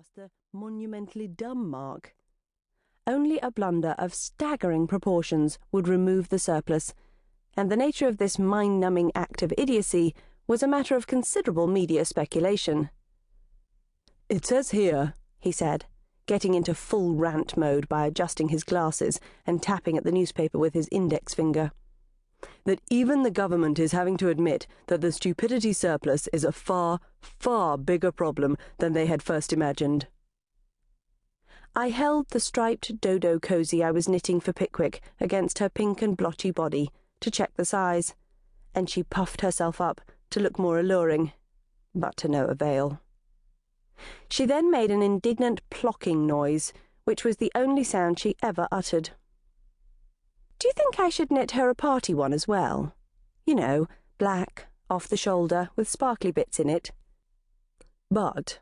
past the monumentally dumb mark. Only a blunder of staggering proportions would remove the surplus, and the nature of this mind-numbing act of idiocy was a matter of considerable media speculation. "It says here," he said, getting into full rant mode by adjusting his glasses and tapping at the newspaper with his index finger, "that even the government is having to admit that the stupidity surplus is a far, far bigger problem than they had first imagined." I held the striped dodo cozy I was knitting for Pickwick against her pink and blotchy body to check the size, and she puffed herself up to look more alluring, but to no avail. She then made an indignant plocking noise, which was the only sound she ever uttered. "Do you think I should knit her a party one as well? You know, black, off the shoulder, with sparkly bits in it." "But,"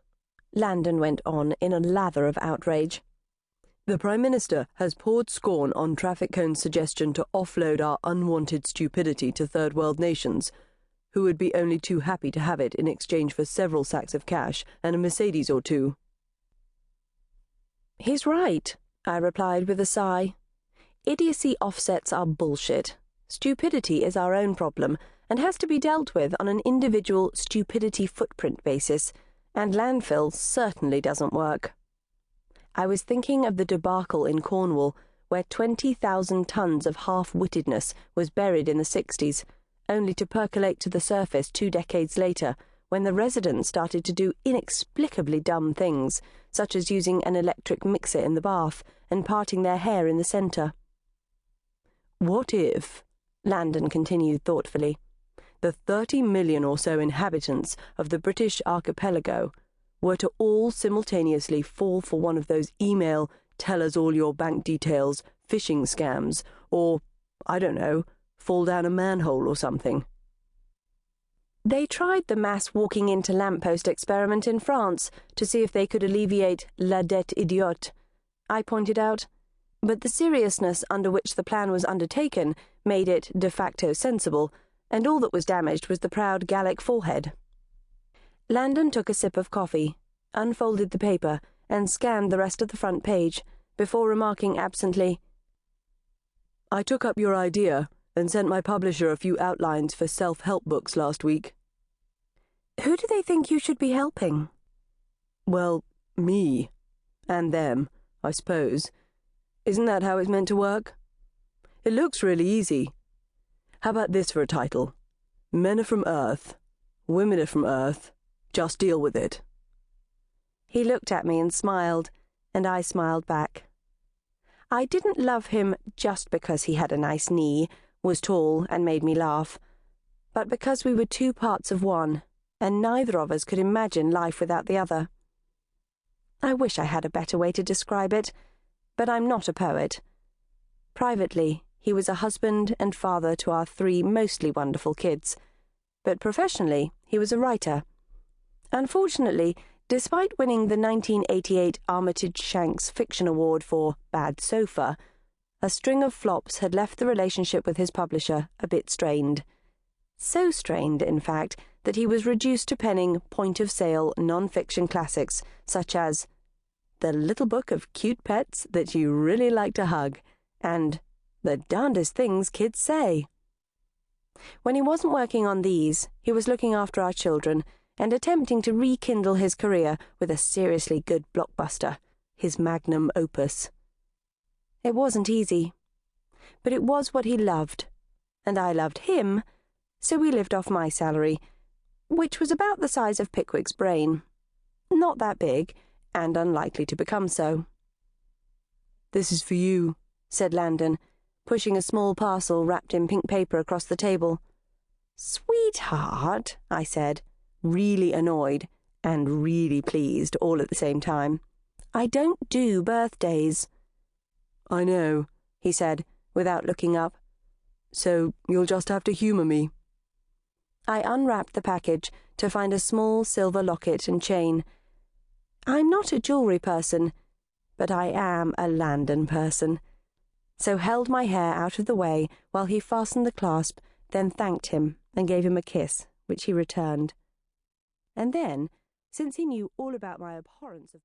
Landon went on in a lather of outrage, "the Prime Minister has poured scorn on Traffic Cone's suggestion to offload our unwanted stupidity to third world nations, who would be only too happy to have it in exchange for several sacks of cash and a Mercedes or two." "He's right," I replied with a sigh. "Idiocy offsets are bullshit. Stupidity is our own problem and has to be dealt with on an individual stupidity footprint basis, and landfill certainly doesn't work." I was thinking of the debacle in Cornwall, where 20,000 tons of half-wittedness was buried in the 60s, only to percolate to the surface 2 decades later, when the residents started to do inexplicably dumb things, such as using an electric mixer in the bath and parting their hair in the centre. "What if," Landon continued thoughtfully, "the 30 million or so inhabitants of the British archipelago were to all simultaneously fall for one of those email, tell-us-all-your-bank details, phishing scams, or, I don't know, fall down a manhole or something?" "They tried the mass walking into lamppost experiment in France to see if they could alleviate la dette idiote," I pointed out, "but the seriousness under which the plan was undertaken made it de facto sensible, and all that was damaged was the proud Gallic forehead." Landon took a sip of coffee, unfolded the paper, and scanned the rest of the front page, before remarking absently, "I took up your idea and sent my publisher a few outlines for self-help books last week." "Who do they think you should be helping?" "Well, me. And them, I suppose. Isn't that how it's meant to work? It looks really easy. How about this for a title? Men are from Earth, women are from Earth, just deal with it." He looked at me and smiled, and I smiled back. I didn't love him just because he had a nice knee, was tall, and made me laugh, but because we were 2 parts of one, and neither of us could imagine life without the other. I wish I had a better way to describe it, but I'm not a poet. Privately, he was a husband and father to our 3 mostly wonderful kids, but professionally, he was a writer. Unfortunately, despite winning the 1988 Armitage Shanks Fiction Award for Bad Sofa, a string of flops had left the relationship with his publisher a bit strained. So strained, in fact, that he was reduced to penning point-of-sale non-fiction classics such as The Little Book of Cute Pets That You Really Like to Hug and The Darndest Things Kids Say. When he wasn't working on these, he was looking after our children and attempting to rekindle his career with a seriously good blockbuster, his magnum opus. It wasn't easy, but it was what he loved, and I loved him, so we lived off my salary, which was about the size of Pickwick's brain. Not that big, and unlikely to become so. "This is for you," said Landon, pushing a small parcel wrapped in pink paper across the table. "Sweetheart," I said, really annoyed and really pleased all at the same time, "I don't do birthdays." "I know," he said, without looking up. "So you'll just have to humour me." I unwrapped the package to find a small silver locket and chain. I'm not a jewellery person, but I am a Landon person, so held my hair out of the way while he fastened the clasp, then thanked him and gave him a kiss, which he returned. And then, since he knew all about my abhorrence of